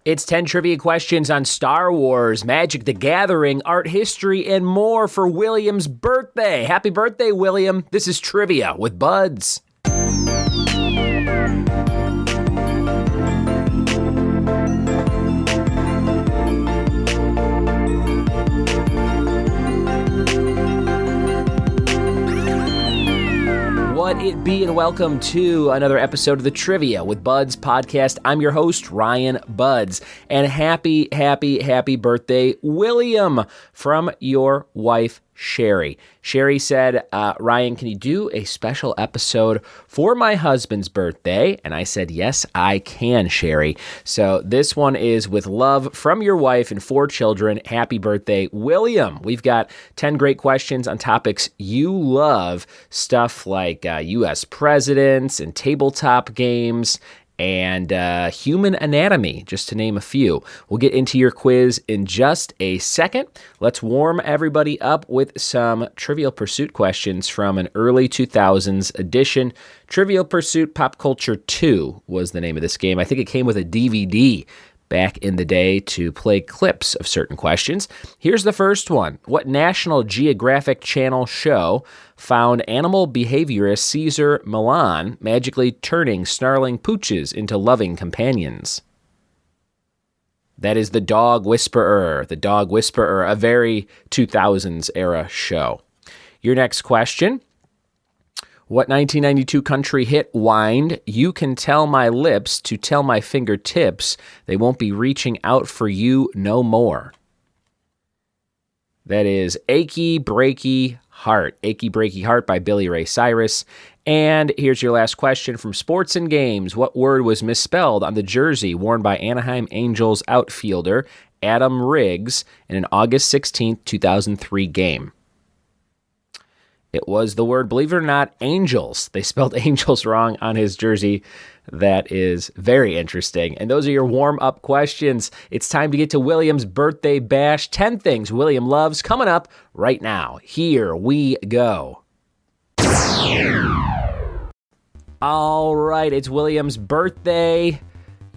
It's 10 trivia questions on Star Wars, Magic the Gathering, art history, and more for William's birthday. Happy birthday, William. This is Trivia with Buds. What it be, and welcome to another episode of the Trivia with Buds podcast. I'm your host, Ryan Buds, and happy birthday, William, from your wife, Sheri. Sheri said, Ryan, can you do a special episode for my husband's birthday? And I said, yes, I can, Sheri. So this one is with love from your wife and 4 children. Happy birthday, William. We've got 10 great questions on topics you love, stuff like U.S. presidents and tabletop games, and human anatomy, just to name a few. We'll get into your quiz in just a second. Let's warm everybody up with some Trivial Pursuit questions from an early 2000s edition. Trivial Pursuit Pop Culture 2 was the name of this game. I think it came with a DVD back in the day to play clips of certain questions. Here's the first one. What National Geographic Channel show found animal behaviorist Cesar Millan magically turning snarling pooches into loving companions? That is The Dog Whisperer. The Dog Whisperer, a very 2000s era show. Your next question. What 1992 country hit whined, "You can tell my lips to tell my fingertips, they won't be reaching out for you no more"? That is Achy Breaky Heart. Achy Breaky Heart by Billy Ray Cyrus. And here's your last question from Sports and Games. What word was misspelled on the jersey worn by Anaheim Angels outfielder Adam Riggs in an August 16, 2003 game? It was the word, believe it or not, angels. They spelled angels wrong on his jersey. That is very interesting. And those are your warm-up questions. It's time to get to William's birthday bash. 10 things William loves coming up right now. Here we go. All right, it's William's birthday.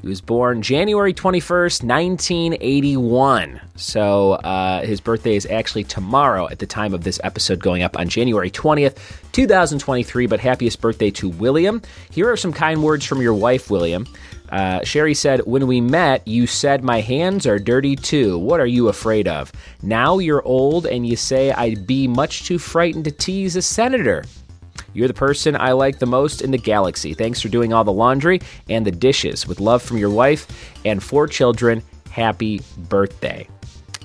He was born January 21st, 1981. So his birthday is actually tomorrow at the time of this episode going up on January 20th, 2023. But happiest birthday to William. Here are some kind words from your wife, William. Sheri said, "When we met, you said my hands are dirty too. What are you afraid of? Now you're old and you say I'd be much too frightened to tease a senator. You're the person I like the most in the galaxy. Thanks for doing all the laundry and the dishes. With love from your wife and 4 children, happy birthday."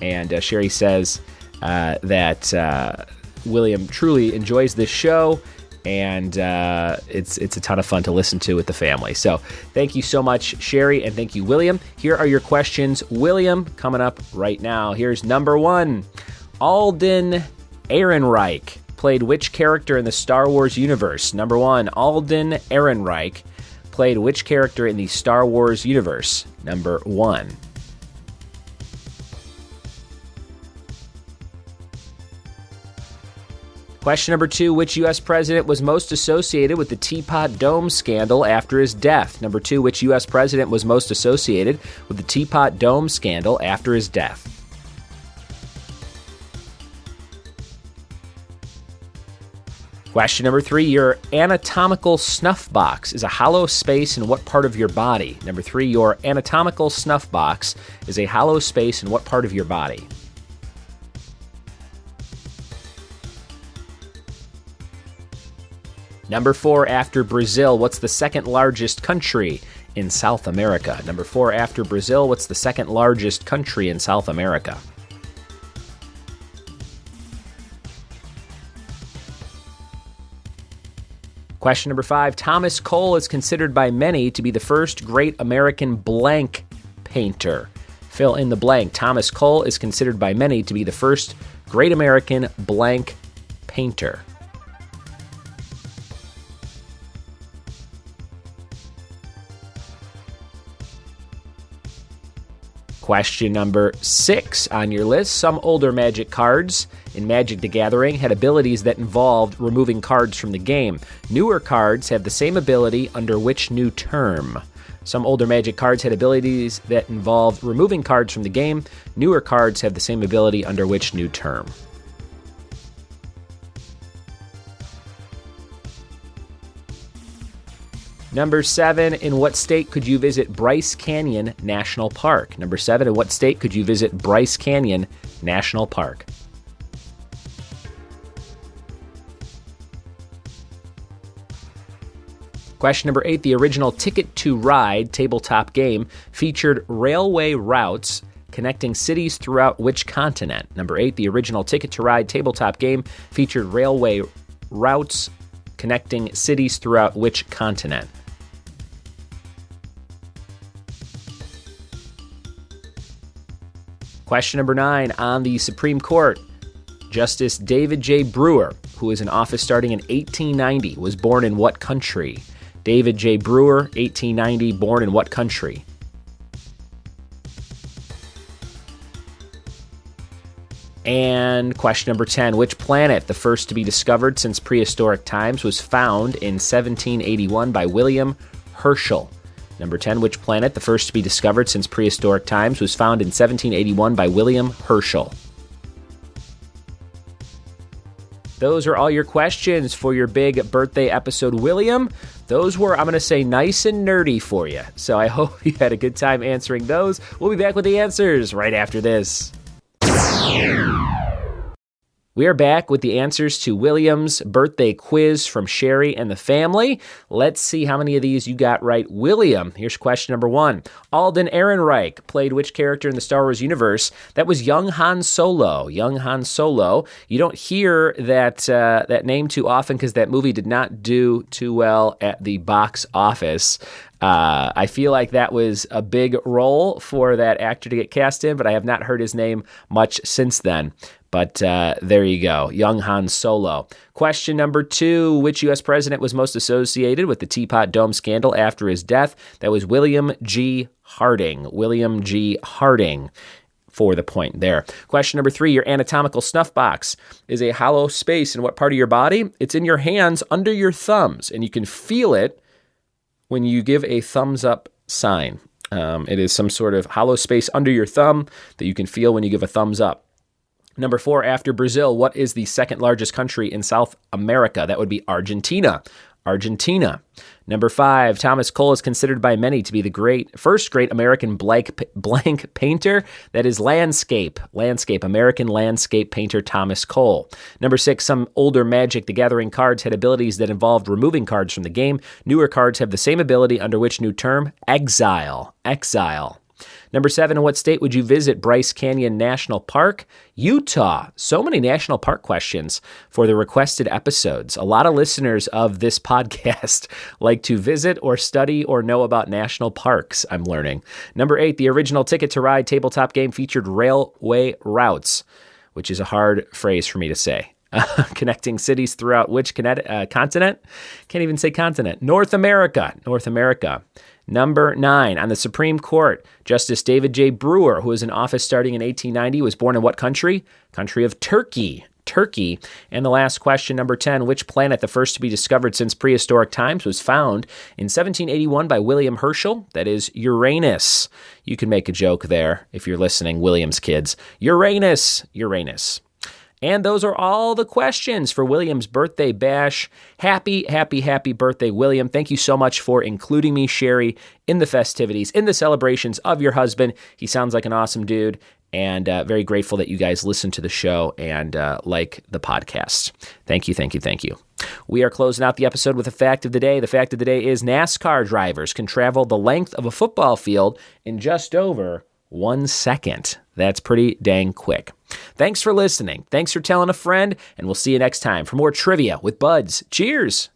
And Sheri says that William truly enjoys this show, and it's a ton of fun to listen to with the family. So thank you so much, Sheri, and thank you, William. Here are your questions, William, coming up right now. Here's number 1. Alden Ehrenreich played which character in the Star Wars universe? Number 1, Alden Ehrenreich played which character in the Star Wars universe? Number 1. Question number 2, which U.S. president was most associated with the Teapot Dome scandal after his death? Number 2, which U.S. president was most associated with the Teapot Dome scandal after his death? Question number 3, your anatomical snuff box is a hollow space in what part of your body? Number 3, your anatomical snuff box is a hollow space in what part of your body? Number 4, after Brazil, what's the second largest country in South America? Number 4, after Brazil, what's the second largest country in South America? Question number 5, Thomas Cole is considered by many to be the first great American blank painter. Fill in the blank. Thomas Cole is considered by many to be the first great American blank painter. Question number 6 on your list. Some older Magic cards in Magic the Gathering had abilities that involved removing cards from the game. Newer cards have the same ability under which new term? Some older Magic cards had abilities that involved removing cards from the game. Newer cards have the same ability under which new term? Number 7, in what state could you visit Bryce Canyon National Park? Number 7, in what state could you visit Bryce Canyon National Park? Question number 8, the original Ticket to Ride tabletop game featured railway routes connecting cities throughout which continent? Number 8, the original Ticket to Ride tabletop game featured railway routes connecting cities throughout which continent? Question number 9, on the Supreme Court, Justice David J. Brewer, who is in office starting in 1890, was born in what country? David J. Brewer, 1890, born in what country? And question number 10, which planet, the first to be discovered since prehistoric times, was found in 1781 by William Herschel? Number 10, which planet, the first to be discovered since prehistoric times, was found in 1781 by William Herschel? Those are all your questions for your big birthday episode, William. Those were, I'm going to say, nice and nerdy for you. So I hope you had a good time answering those. We'll be back with the answers right after this. We are back with the answers to William's birthday quiz from Sheri and the family. Let's see how many of these you got right. William, here's question number 1. Alden Ehrenreich played which character in the Star Wars universe? That was young Han Solo. Young Han Solo. You don't hear that name too often because that movie did not do too well at the box office. I feel like that was a big role for that actor to get cast in, but I have not heard his name much since then. But there you go, young Han Solo. Question number 2, which U.S. president was most associated with the Teapot Dome scandal after his death? That was William G. Harding. William G. Harding for the point there. Question number 3, your anatomical snuff box is a hollow space in what part of your body? It's in your hands under your thumbs, and you can feel it when you give a thumbs up sign. It is some sort of hollow space under your thumb that you can feel when you give a thumbs up. Number 4, after Brazil, what is the second largest country in South America? That would be Argentina. Argentina. Number 5, Thomas Cole is considered by many to be the first great American blank painter. That is landscape, American landscape painter Thomas Cole. Number 6, some older Magic the Gathering cards had abilities that involved removing cards from the game. Newer cards have the same ability under which new term? Exile. Number 7, in what state would you visit Bryce Canyon National Park? Utah. So many national park questions for the requested episodes. A lot of listeners of this podcast like to visit or study or know about national parks, I'm learning. Number 8, the original Ticket to Ride tabletop game featured railway routes, which is a hard phrase for me to say. Connecting cities throughout which continent? Can't even say continent. North America. Number 9, on the Supreme Court, Justice David J. Brewer, who was in office starting in 1890, was born in what country? Country of Turkey. And the last question, number 10, which planet, the first to be discovered since prehistoric times, was found in 1781 by William Herschel? That is Uranus. You can make a joke there if you're listening, William's kids. Uranus. And those are all the questions for William's birthday bash. Happy birthday, William. Thank you so much for including me, Sheri, in the festivities, in the celebrations of your husband. He sounds like an awesome dude, and very grateful that you guys listen to the show and like the podcast. Thank you. We are closing out the episode with a fact of the day. The fact of the day is NASCAR drivers can travel the length of a football field in just over 1 second. That's pretty dang quick. Thanks for listening. Thanks for telling a friend, and we'll see you next time for more trivia with Buds. Cheers!